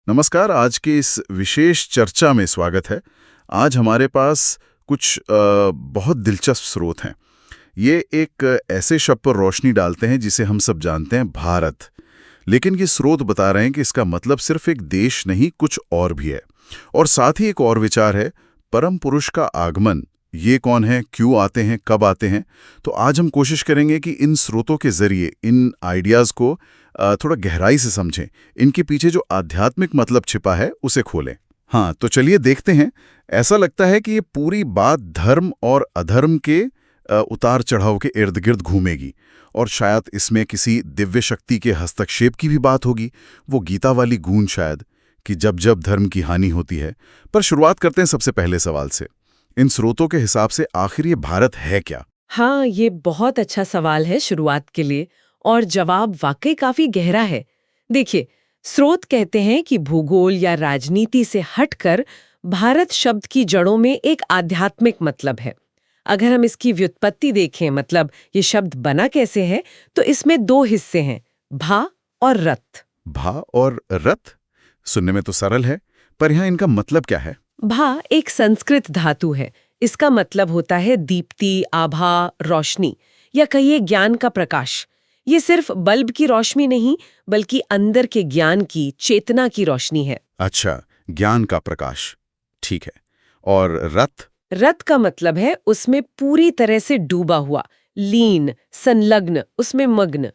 नमस्कार। आज की इस विशेष चर्चा में स्वागत है। आज हमारे पास कुछ बहुत दिलचस्प स्रोत हैं। ये एक ऐसे शब्द पर रोशनी डालते हैं जिसे हम सब जानते हैं, भारत। लेकिन ये स्रोत बता रहे हैं कि इसका मतलब सिर्फ एक देश नहीं, कुछ और भी है। और साथ ही एक और विचार है, परम पुरुष का आगमन। ये कौन है, क्यों आते हैं, कब आते हैं? तो आज हम कोशिश करेंगे कि इन स्रोतों के जरिए इन आइडियाज़ को थोड़ा गहराई से समझें, इनके पीछे जो आध्यात्मिक मतलब छिपा है उसे खोलें। हाँ, तो चलिए देखते हैं। ऐसा लगता है कि ये पूरी बात धर्म और अधर्म के उतार चढ़ाव के इर्द गिर्द घूमेगी, और शायद इसमें किसी दिव्य शक्ति के हस्तक्षेप की भी बात होगी, वो गीता वाली गूंज शायद, कि जब जब धर्म की हानि होती है। पर शुरुआत करते हैं सबसे पहले सवाल से। इन स्रोतों के हिसाब से आखिर ये भारत है क्या? हाँ, ये बहुत अच्छा सवाल है शुरुआत के लिए, और जवाब वाकई काफी गहरा है। देखिए, स्रोत कहते हैं कि भूगोल या राजनीति से हटकर भारत शब्द की जड़ों में एक आध्यात्मिक मतलब है। अगर हम इसकी व्युत्पत्ति देखें, मतलब ये शब्द बना कैसे है, तो इसमें दो हिस्से हैं, भा और रथ। भा और रथ सुनने में तो सरल है, पर यहाँ इनका मतलब क्या है? भा एक संस्कृत धातु है। इसका मतलब होता है दीप्ति, आभा, रोशनी, या कहिए ज्ञान का प्रकाश। ये सिर्फ बल्ब की रोशनी नहीं, बल्कि अंदर के ज्ञान की, चेतना की रोशनी है। अच्छा, ज्ञान का प्रकाश, ठीक है। और रथ? रथ का मतलब है उसमें पूरी तरह से डूबा हुआ, लीन, संलग्न, उसमें मग्न।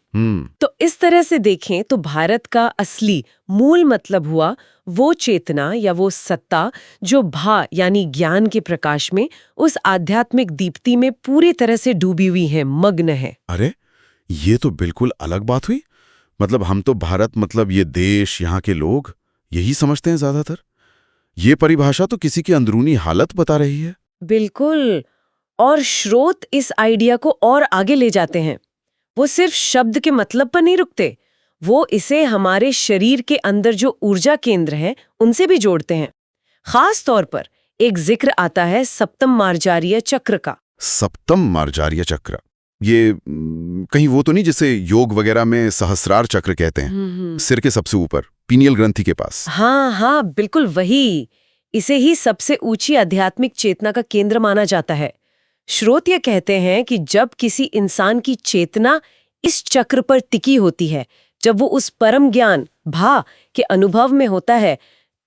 तो इस तरह से देखें तो भारत का असली मूल मतलब हुआ वो चेतना या वो सत्ता जो भा यानी ज्ञान के प्रकाश में, उस आध्यात्मिक दीप्ति में पूरी तरह से डूबी हुई है, मग्न है। अरे, ये तो बिल्कुल अलग बात हुई। मतलब हम तो भारत मतलब ये देश, यहाँ के लोग यही समझते हैं ज्यादातर। ये परिभाषा तो किसी की अंदरूनी हालत बता रही है। बिल्कुल। और स्रोत इस आइडिया को और आगे ले जाते हैं। वो सिर्फ शब्द के मतलब पर नहीं रुकते, वो इसे हमारे शरीर के अंदर जो ऊर्जा केंद्र हैं उनसे भी जोड़ते हैं। खास तौर पर एक जिक्र आता है सप्तम मार्जारीय चक्र का। सप्तम मार्जारीय चक्र, ये कहीं वो तो नहीं जिसे योग वगैरह में सहस्रार चक्र कहते हैं, सिर के सबसे ऊपर पीनियल ग्रंथि के पास? हाँ हाँ, बिल्कुल वही। इसे ही सबसे ऊंची आध्यात्मिक चेतना का केंद्र माना जाता है। स्रोत ये कहते हैं कि जब किसी इंसान की चेतना इस चक्र पर टिकी होती है, जब वो उस परम ज्ञान भा के अनुभव में होता है,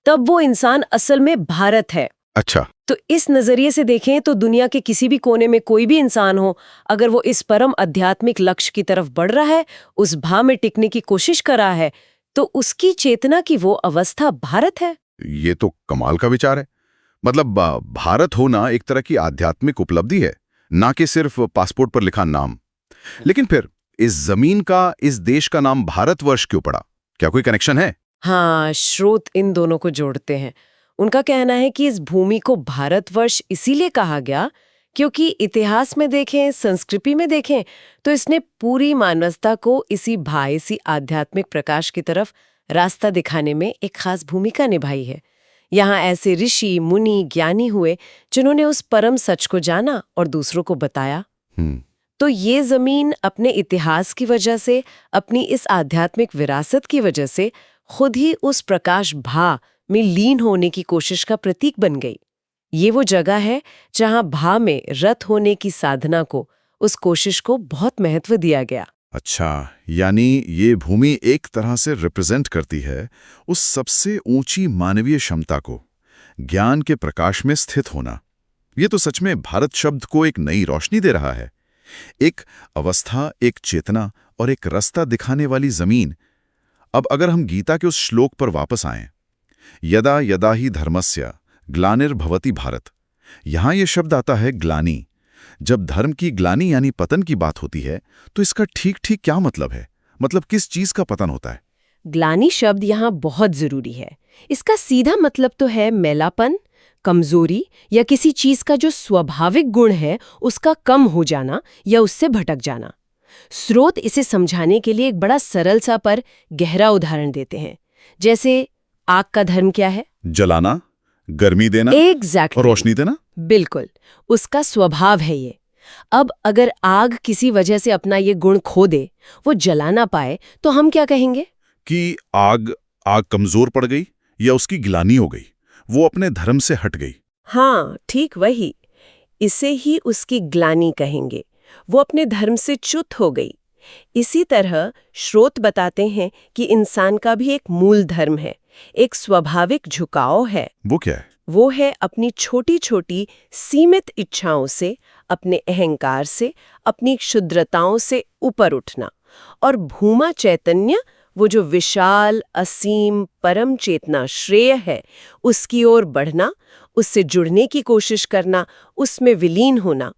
तब वो इंसान असल में भारत है। अच्छा। तो इस नजरिए से देखें तो दुनिया के किसी भी कोने में कोई भी इंसान हो, अगर वो इस परम आध्यात्मिक लक्ष्य की तरफ बढ़ रहा है, उस भा में टिकने की कोशिश कर रहा है, तो उसकी चेतना की वो अवस्था भारत है। ये तो कमाल का विचार है। मतलब भारत होना एक तरह की आध्यात्मिक उपलब्धि है, ना कि सिर्फ पासपोर्ट पर लिखा नाम। लेकिन फिर इस जमीन का, इस देश का नाम भारतवर्ष क्यों पड़ा? क्या कोई कनेक्शन है? हाँ, स्रोत इन दोनों को जोड़ते हैं। उनका कहना है कि इस भूमि को भारतवर्ष इसीलिए कहा गया क्योंकि इतिहास में देखें, संस्कृति में देखें, तो इसने पूरी मानवता को इसी इसी आध्यात्मिक प्रकाश की तरफ रास्ता दिखाने में एक खास भूमिका निभाई है। यहाँ ऐसे ऋषि, मुनि, ज्ञानी हुए जिन्होंने उस परम सच को जाना और दूसरों को बताया। तो ये जमीन अपने इतिहास की वजह से, अपनी इस आध्यात्मिक विरासत की वजह से खुद ही उस प्रकाश भा में लीन होने की कोशिश का प्रतीक बन गई। ये वो जगह है जहां भा में रत होने की साधना को, उस कोशिश को बहुत महत्व दिया गया। अच्छा, यानी ये भूमि एक तरह से रिप्रेजेंट करती है उस सबसे ऊंची मानवीय क्षमता को, ज्ञान के प्रकाश में स्थित होना। ये तो सच में भारत शब्द को एक नई रोशनी दे रहा है। एक अवस्था, एक चेतना और एक रास्ता दिखाने वाली जमीन। अब अगर हम गीता के उस श्लोक पर वापस आएं, यदा यदा ही धर्मस्य ग्लानिर्भवति भारत, यहां यह शब्द आता है ग्लानि। जब धर्म की ग्लानि यानी पतन की बात होती है, तो इसका ठीक ठीक क्या मतलब है? मतलब किस चीज का पतन होता है? ग्लानि शब्द यहाँ बहुत जरूरी है। इसका सीधा मतलब तो है मैलापन, कमजोरी, या किसी चीज का जो स्वाभाविक गुण है उसका कम हो जाना या उससे भटक जाना। स्रोत इसे समझाने के लिए एक बड़ा सरल सा पर गहरा उदाहरण देते हैं। जैसे आग का धर्म क्या है? जलाना, गर्मी देना, एग्जैक्टली, और रोशनी देना। बिल्कुल, उसका स्वभाव है ये। अब अगर आग किसी वजह से अपना ये गुण खो दे, वो जला ना पाए, तो हम क्या कहेंगे? कि आग कमजोर पड़ गई या उसकी गिलानी हो गई, वो अपने धर्म से हट गई। हाँ, ठीक वही। इसे ही उसकी ग्लानि कहेंगे। वो अपने धर्म से च्युत हो गई। इसी तरह स्रोत बताते हैं कि इंसान का भी एक मूल धर्म है, एक स्वाभाविक झुकाव है। वो क्या है? वो है अपनी छोटी छोटी सीमित इच्छाओं से, अपने अहंकार से, अपनी क्षुद्रताओं से ऊपर उठना, और भूमा चैतन्य, वो जो विशाल असीम परम चेतना श्रेय है, उसकी ओर बढ़ना, उससे जुड़ने की कोशिश करना, उसमें विलीन होना।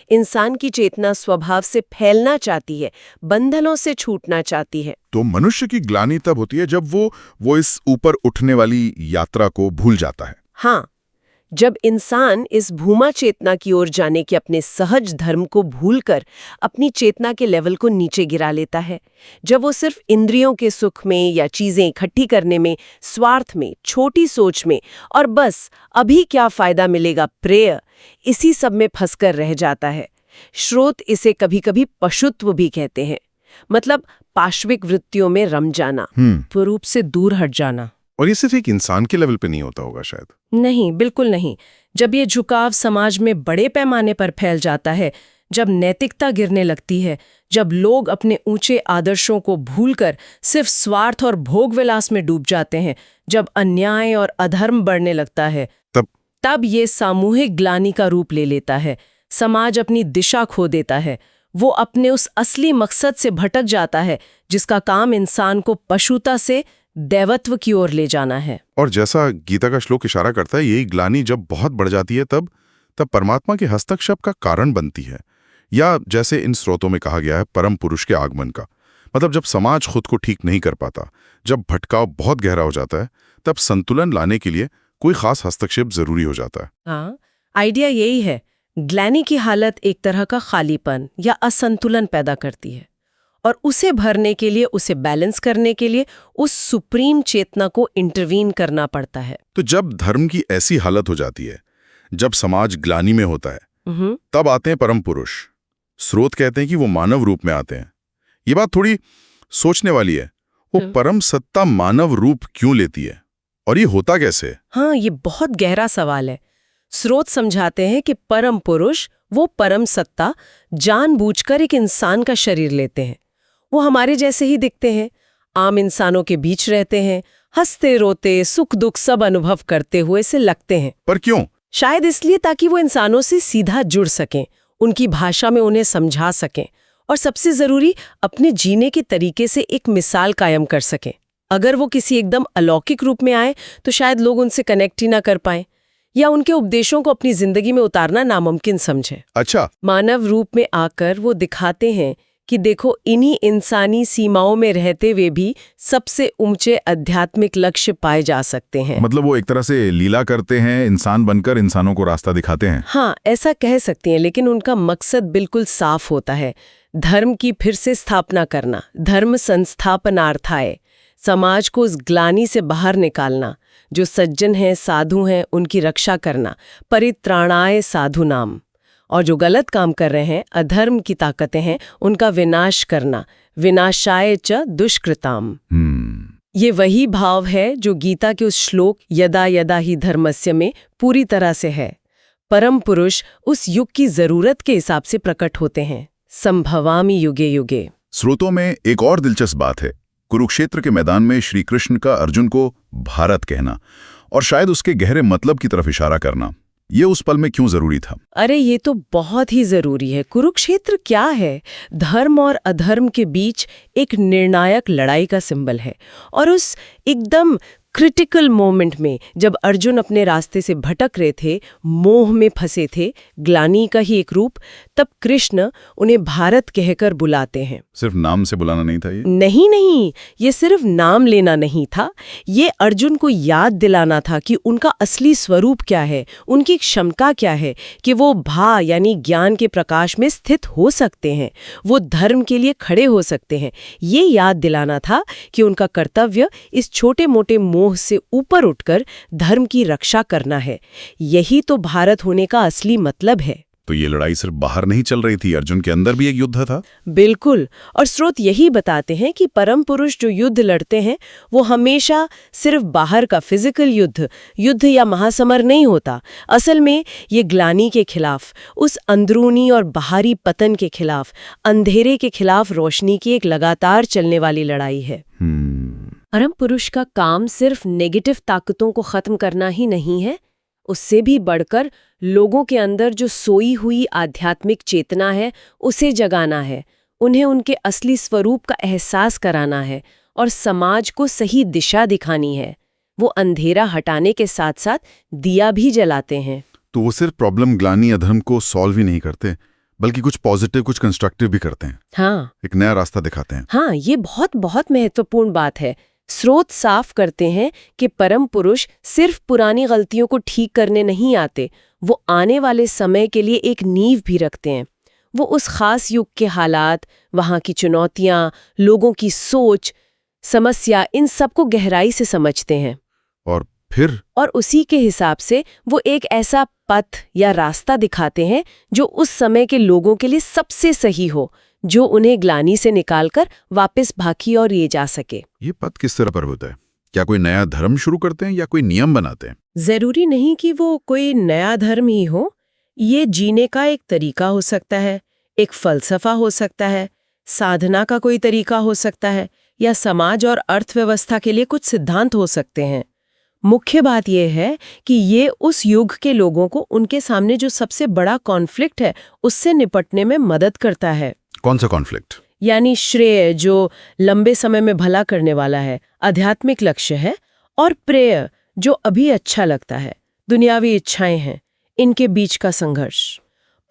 इंसान की चेतना स्वभाव से फैलना चाहती है, बंधनों से छूटना चाहती है। तो मनुष्य की ग्लानि तब होती है जब वो इस ऊपर उठने वाली यात्रा को भूल जाता है। हाँ, जब इंसान इस भूमा चेतना की ओर जाने के अपने सहज धर्म को भूलकर अपनी चेतना के लेवल को नीचे गिरा लेता है, जब वो सिर्फ इंद्रियों के सुख में या चीजें इकट्ठी करने में, स्वार्थ में, छोटी सोच में और बस अभी क्या फायदा मिलेगा प्रेय, इसी सब में फंसकर रह जाता है। स्रोत इसे कभी-कभी पशुत्व भी कहते हैं, मतलब पाश्विक वृत्तियों में रम जाना, स्वरूप से दूर हट जाना। और ये सिर्फ एक इंसान के लेवल पे नहीं होता होगा शायद। नहीं, बिल्कुल नहीं। जब ये झुकाव समाज में बड़े पैमाने पर फैल जाता है, जब नैतिकता गिरने लगती है, जब लोग अपने ऊंचे आदर्शों को भूलकर सिर्फ स्वार्थ और भोग विलास में डूब जाते हैं, जब अन्याय और अधर्म बढ़ने लगता है, तब ये सामूहिक ग्लानि का रूप ले लेता है। समाज अपनी दिशा खो देता है। वो अपने उस असली मकसद से भटक जाता है, जिसका काम इंसान को पशुता से दैवत्व की ओर ले जाना है। और जैसा गीता का श्लोक इशारा करता है, यही ग्लानि जब बहुत बढ़ जाती है तब परमात्मा के हस्तक्षेप का कारण बनती है, या जैसे इन स्रोतों में कहा गया है, परम पुरुष के आगमन का। मतलब जब समाज खुद को ठीक नहीं कर पाता, जब भटकाव बहुत गहरा हो जाता है, तब संतुलन लाने के लिए कोई खास हस्तक्षेप जरूरी हो जाता है। हाँ, आइडिया यही है। ग्लानि की हालत एक तरह का खालीपन या असंतुलन पैदा करती है, और उसे भरने के लिए, उसे बैलेंस करने के लिए उस सुप्रीम चेतना को इंटरवीन करना पड़ता है। तो जब धर्म की ऐसी हालत हो जाती है, जब समाज ग्लानि में होता है, तब आते हैं परम पुरुष। स्रोत कहते हैं कि वो मानव रूप में आते हैं। ये बात थोड़ी सोचने वाली है। वो परम सत्ता मानव रूप क्यों लेती है, और ये होता कैसे? हाँ, ये बहुत गहरा सवाल है। स्रोत समझाते हैं कि परम पुरुष, वो परम सत्ता, जानबूझकर एक इंसान का शरीर लेते हैं। वो हमारे जैसे ही दिखते हैं, आम इंसानों के बीच रहते हैं, हंसते रोते सुख दुख सब अनुभव करते हुए से लगते हैं। पर क्यों? शायद इसलिए ताकि वो इंसानों से सीधा जुड़ सकें, उनकी भाषा में उन्हें समझा सकें, और सबसे जरूरी, अपने जीने के तरीके से एक मिसाल कायम कर सकें। अगर वो किसी एकदम अलौकिक रूप में आए तो शायद लोग उनसे कनेक्ट ही ना कर पाएं, या उनके उपदेशों को अपनी जिंदगी में उतारना नामुमकिन समझें। अच्छा, मानव रूप में आकर वो दिखाते हैं कि देखो, इन्हीं इंसानी सीमाओं में रहते हुए भी सबसे ऊंचे आध्यात्मिक लक्ष्य पाए जा सकते हैं। मतलब वो एक तरह से लीला करते हैं, इंसान बनकर इंसानों को रास्ता दिखाते हैं। हाँ, ऐसा कह सकते हैं, लेकिन उनका मकसद बिल्कुल साफ होता है। धर्म की फिर से स्थापना करना, धर्म संस्थापनार्थाय, समाज को उस ग्लानि से बाहर निकालना, जो सज्जन हैं, साधु हैं, उनकी रक्षा करना, परित्राणाय साधु नाम, और जो गलत काम कर रहे हैं, अधर्म की ताकतें हैं, उनका विनाश करना, विनाशाय च दुष्कृताम। ये वही भाव है जो गीता के उस श्लोक यदा यदा ही धर्मस्य में पूरी तरह से है। परम पुरुष उस युग की जरूरत के हिसाब से प्रकट होते हैं। संभवामि युगे युगे। स्रोतों में एक और दिलचस्प बात है, कुरुक्षेत्र के मैदान में श्री कृष्ण का अर्जुन को भारत कहना, और शायद उसके गहरे मतलब की तरफ इशारा करना। ये उस पल में क्यों जरूरी था? अरे, ये तो बहुत ही जरूरी है। कुरुक्षेत्र क्या है? धर्म और अधर्म के बीच एक निर्णायक लड़ाई का सिंबल है, और उस एकदम क्रिटिकल मोमेंट में जब अर्जुन अपने रास्ते से भटक रहे थे, मोह में फंसे थे, ग्लानि का ही एक रूप, तब कृष्ण उन्हें भारत कहकर बुलाते हैं। सिर्फ नाम से बुलाना नहीं था ये? नहीं, ये सिर्फ नाम लेना नहीं था। ये अर्जुन को याद दिलाना था कि उनका असली स्वरूप क्या है, उनकी क्षमता क्या है, कि वो भा यानी ज्ञान के प्रकाश में स्थित हो सकते हैं, वो धर्म के लिए खड़े हो सकते हैं। ये याद दिलाना था कि उनका कर्तव्य इस छोटे मोटे मोह से ऊपर उठकर धर्म की रक्षा करना है। यही तो भारत होने का असली मतलब है। तो ये लड़ाई सिर्फ बाहर नहीं चल रही थी, अर्जुन के अंदर भी एक युद्ध था। बिल्कुल। और स्रोत यही बताते हैं कि परम पुरुष जो युद्ध लड़ते हैं वो हमेशा सिर्फ बाहर का फिजिकल युद्ध या महासमर नहीं होता। असल में ये ग्लानि के खिलाफ, उस अंदरूनी और बाहरी पतन के खिलाफ, अंधेरे के खिलाफ रोशनी की एक लगातार चलने वाली लड़ाई है। परम पुरुष का काम सिर्फ नेगेटिव ताकतों को खत्म करना ही नहीं है, उससे भी बढ़कर लोगों के अंदर जो सोई हुई आध्यात्मिक चेतना है उसे जगाना है, उन्हें उनके असली स्वरूप का एहसास कराना है और समाज को सही दिशा दिखानी है। वो अंधेरा हटाने के साथ साथ दिया भी जलाते हैं। तो वो सिर्फ प्रॉब्लम, ग्लानि, अधर्म को सॉल्व ही नहीं करते, बल्कि कुछ पॉजिटिव, कुछ कंस्ट्रक्टिव भी करते हैं। हाँ, एक नया रास्ता दिखाते हैं। हाँ, ये बहुत बहुत महत्वपूर्ण बात है। स्रोत साफ करते हैं कि परम पुरुष सिर्फ पुरानी गलतियों को ठीक करने नहीं आते, वो आने वाले समय के लिए एक नींव भी रखते हैं। वो उस खास युग के हालात, वहाँ की चुनौतियाँ, लोगों की सोच, समस्या, इन सब को गहराई से समझते हैं और उसी के हिसाब से वो एक ऐसा पथ या रास्ता दिखाते हैं जो उस समय के लोगों के लिए सबसे सही हो, जो उन्हें ग्लानि से निकालकर वापस भागी और ये जा सके। ये पथ किस तरह पर होता है? क्या कोई नया धर्म शुरू करते हैं या कोई नियम बनाते हैं? जरूरी नहीं कि वो कोई नया धर्म ही हो, ये जीने का एक तरीका हो सकता है, एक फलसफा हो सकता है, साधना का कोई तरीका हो सकता है, या समाज और अर्थव्यवस्था के लिए कुछ सिद्धांत हो सकते हैं। मुख्य बात यह है कि ये उस युग के लोगों को उनके सामने जो सबसे बड़ा कॉन्फ्लिक्ट है उससे निपटने में मदद करता है। कौन सा कॉन्फ्लिक्ट? यानी श्रेय जो लंबे समय में भला करने वाला है, आध्यात्मिक लक्ष्य है, और प्रेय जो अभी अच्छा लगता है, दुनियावी इच्छाएं हैं, इनके बीच का संघर्ष।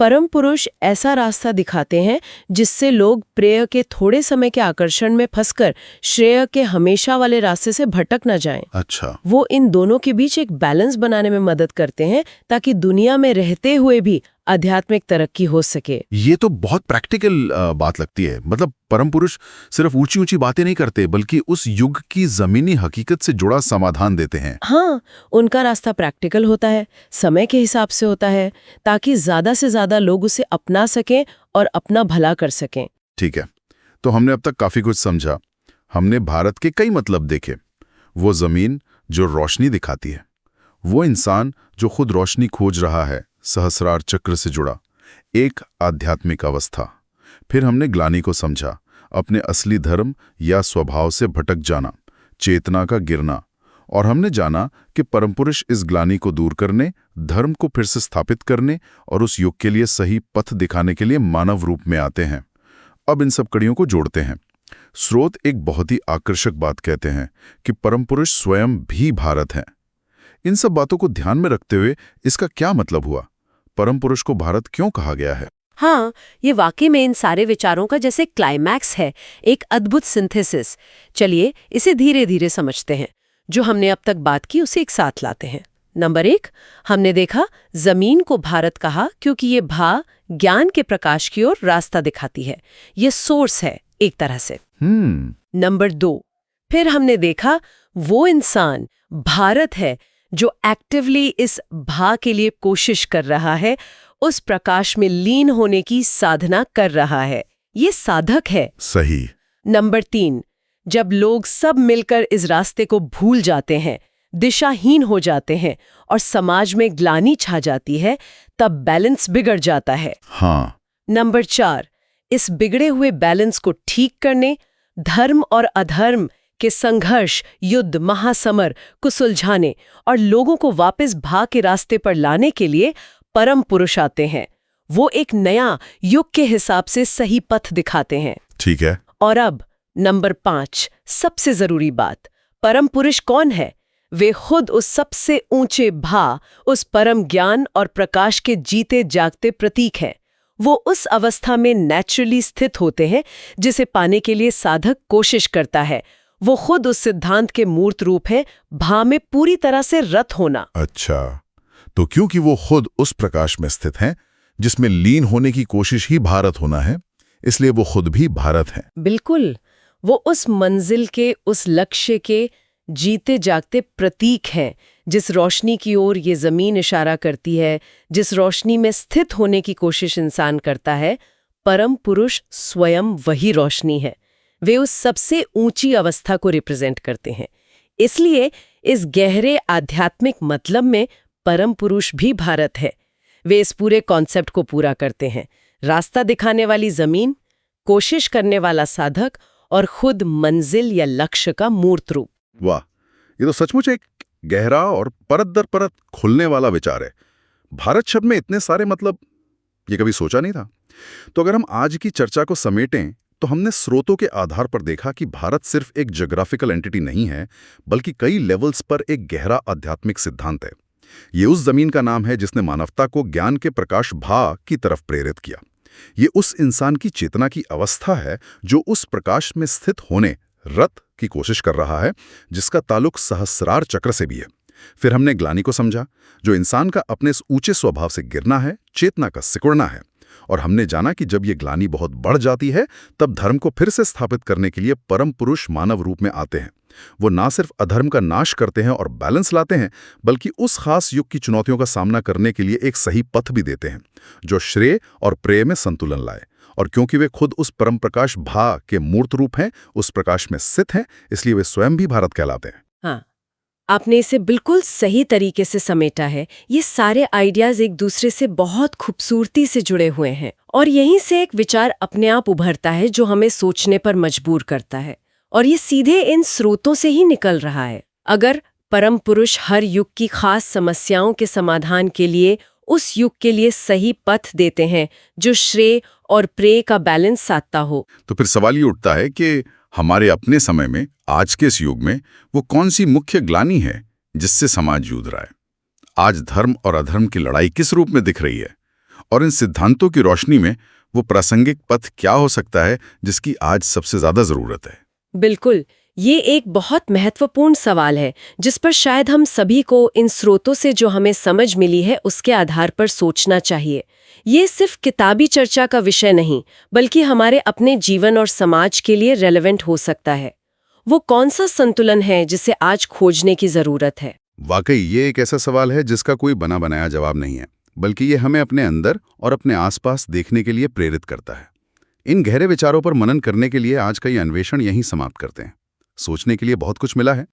परम पुरुष ऐसा रास्ता दिखाते हैं जिससे लोग प्रेय के थोड़े समय के आकर्षण में फंसकर श्रेय के हमेशा वाले रास्ते से भटक न जाएं। अच्छा। वो इन दोनों के बीच एक बैलेंस बनाने में मदद करते हैं ताकि दुनिया में रहते हुए भी आध्यात्मिक तरक्की हो सके। ये तो बहुत प्रैक्टिकल बात लगती है। मतलब परम पुरुष सिर्फ ऊंची ऊंची बातें नहीं करते, बल्कि उस युग की जमीनी हकीकत से जुड़ा समाधान देते हैं। हाँ, उनका रास्ता प्रैक्टिकल होता है, समय के हिसाब से होता है, ताकि ज्यादा से ज्यादा लोग उसे अपना सकें और अपना भला कर सकें। ठीक है, तो हमने अब तक काफी कुछ समझा। हमने भारत के कई मतलब देखे। वो जमीन जो रोशनी दिखाती है, वो इंसान जो खुद रोशनी खोज रहा है, सहस्रार चक्र से जुड़ा एक आध्यात्मिक अवस्था। फिर हमने ग्लानि को समझा, अपने असली धर्म या स्वभाव से भटक जाना, चेतना का गिरना। और हमने जाना कि परम पुरुष इस ग्लानि को दूर करने, धर्म को फिर से स्थापित करने और उस युग के लिए सही पथ दिखाने के लिए मानव रूप में आते हैं। अब इन सब कड़ियों को जोड़ते हैं। स्रोत एक बहुत ही आकर्षक बात कहते हैं कि परम पुरुष स्वयं भी भारत हैं। इन सब बातों को ध्यान में रखते हुए इसका क्या मतलब हुआ? परम पुरुष को भारत क्यों कहा गया है? हाँ, ये वाकई में इन सारे विचारों का जैसे क्लाइमैक्स है, एक अद्भुत सिंथेसिस। चलिए इसे धीरे धीरे समझते हैं। जो हमने अब तक बात की उसे एक साथ लाते हैं। नंबर 1, हमने देखा जमीन को भारत कहा क्योंकि ये भा ज्ञान के प्रकाश की ओर रास्ता दिखाती है, ये सोर्स है एक तरह से। नंबर 2, फिर हमने देखा वो इंसान भारत है जो एक्टिवली इस भा के लिए कोशिश कर रहा है, उस प्रकाश में लीन होने की साधना कर रहा है, ये साधक है। सही। नंबर 3, जब लोग सब मिलकर इस रास्ते को भूल जाते हैं, दिशाहीन हो जाते हैं और समाज में ग्लानि छा जाती है, तब बैलेंस बिगड़ जाता है। हाँ। नंबर 4, इस बिगड़े हुए बैलेंस को ठीक करने, धर्म और अधर्म के संघर्ष, युद्ध, महासमर को सुलझाने और लोगों को वापस भा के रास्ते पर लाने के लिए परम पुरुष आते हैं। वो एक नया युग के हिसाब से सही पथ दिखाते हैं। ठीक है। और अब नंबर 5, सबसे जरूरी बात, परम पुरुष कौन है? वे खुद उस सबसे ऊंचे भा, उस परम ज्ञान और प्रकाश के जीते जागते प्रतीक हैं। वो उस अवस्था में नेचुरली स्थित होते हैं जिसे पाने के लिए साधक कोशिश करता है। वो खुद उस सिद्धांत के मूर्त रूप है, भा में पूरी तरह से रत होना। अच्छा, तो क्योंकि वो खुद उस प्रकाश में स्थित हैं जिसमें लीन होने की कोशिश ही भारत होना है, इसलिए वो खुद भी भारत हैं। बिल्कुल, वो उस मंजिल के, उस लक्ष्य के जीते जागते प्रतीक हैं। जिस रोशनी की ओर ये जमीन इशारा करती है, जिस रोशनी में स्थित होने की कोशिश इंसान करता है, परम पुरुष स्वयं वही रोशनी है। वे उस सबसे ऊंची अवस्था को रिप्रेजेंट करते हैं। इसलिए इस गहरे आध्यात्मिक मतलब में परम पुरुष भी भारत है। वे इस पूरे कॉन्सेप्ट को पूरा करते हैं। रास्ता दिखाने वाली जमीन, कोशिश करने वाला साधक और खुद मंजिल या लक्ष्य का मूर्त रूप। वाह, ये तो सचमुच एक गहरा और परत दर परत खुलने वाला विचार है। भारत शब्द में इतने सारे मतलब, ये कभी सोचा नहीं था। तो अगर हम आज की चर्चा को समेटें तो हमने स्रोतों के आधार पर देखा कि भारत सिर्फ एक ज्योग्राफिकल एंटिटी नहीं है, बल्कि कई लेवल्स पर एक गहरा आध्यात्मिक सिद्धांत है। ये उस जमीन का नाम है जिसने मानवता को ज्ञान के प्रकाश भा की तरफ प्रेरित किया। ये उस इंसान की चेतना की अवस्था है जो उस प्रकाश में स्थित होने, रत की कोशिश कर रहा है, जिसका ताल्लुक सहस्रार चक्र से भी है। फिर हमने ग्लानि को समझा, जो इंसान का अपने इस ऊंचे स्वभाव से गिरना है, चेतना का सिकुड़ना है। और हमने जाना कि जब ये ग्लानि बहुत बढ़ जाती है, तब धर्म को फिर से स्थापित करने के लिए परम पुरुष मानव रूप में आते हैं। वो ना सिर्फ अधर्म का नाश करते हैं और बैलेंस लाते हैं, बल्कि उस खास युग की चुनौतियों का सामना करने के लिए एक सही पथ भी देते हैं, जो श्रेय और प्रेय में संतुलन लाए। और क्योंकि वे खुद उस परम प्रकाश भा के मूर्त रूप हैं, उस प्रकाश में स्थित हैं, इसलिए वे स्वयं भी भारत कहलाते हैं। हाँ, आपने इसे बिल्कुल सही तरीके से समेटा है। ये सारे आइडियाज एक दूसरे से बहुत खूबसूरती से जुड़े हुए हैं और यहीं से एक विचार अपने आप उभरता है जो हमें सोचने पर मजबूर करता है, और ये सीधे इन स्रोतों से ही निकल रहा है। अगर परम पुरुष हर युग की खास समस्याओं के समाधान के लिए उस युग के लिए सही पथ देते हैं जो श्रेय और प्रेय का बैलेंस साधता हो, तो फिर सवाल ये उठता है कि हमारे अपने समय में, आज के इस युग में, वो कौन सी मुख्य ग्लानि है जिससे समाज जूझ रहा है? आज धर्म और अधर्म की लड़ाई किस रूप में दिख रही है? और इन सिद्धांतों की रोशनी में वो प्रासंगिक पथ क्या हो सकता है जिसकी आज सबसे ज्यादा जरूरत है? बिल्कुल, ये एक बहुत महत्वपूर्ण सवाल है जिस पर शायद हम सभी को इन स्रोतों से जो हमें समझ मिली है उसके आधार पर सोचना चाहिए। ये सिर्फ किताबी चर्चा का विषय नहीं, बल्कि हमारे अपने जीवन और समाज के लिए रेलेवेंट हो सकता है। वो कौन सा संतुलन है जिसे आज खोजने की जरूरत है? वाकई ये एक ऐसा सवाल है जिसका कोई बना बनाया जवाब नहीं है, बल्कि ये हमें अपने अंदर और अपने आसपास देखने के लिए प्रेरित करता है। इन गहरे विचारों पर मनन करने के लिए आज का ये अन्वेषण यहीं समाप्त करते हैं। सोचने के लिए बहुत कुछ मिला है।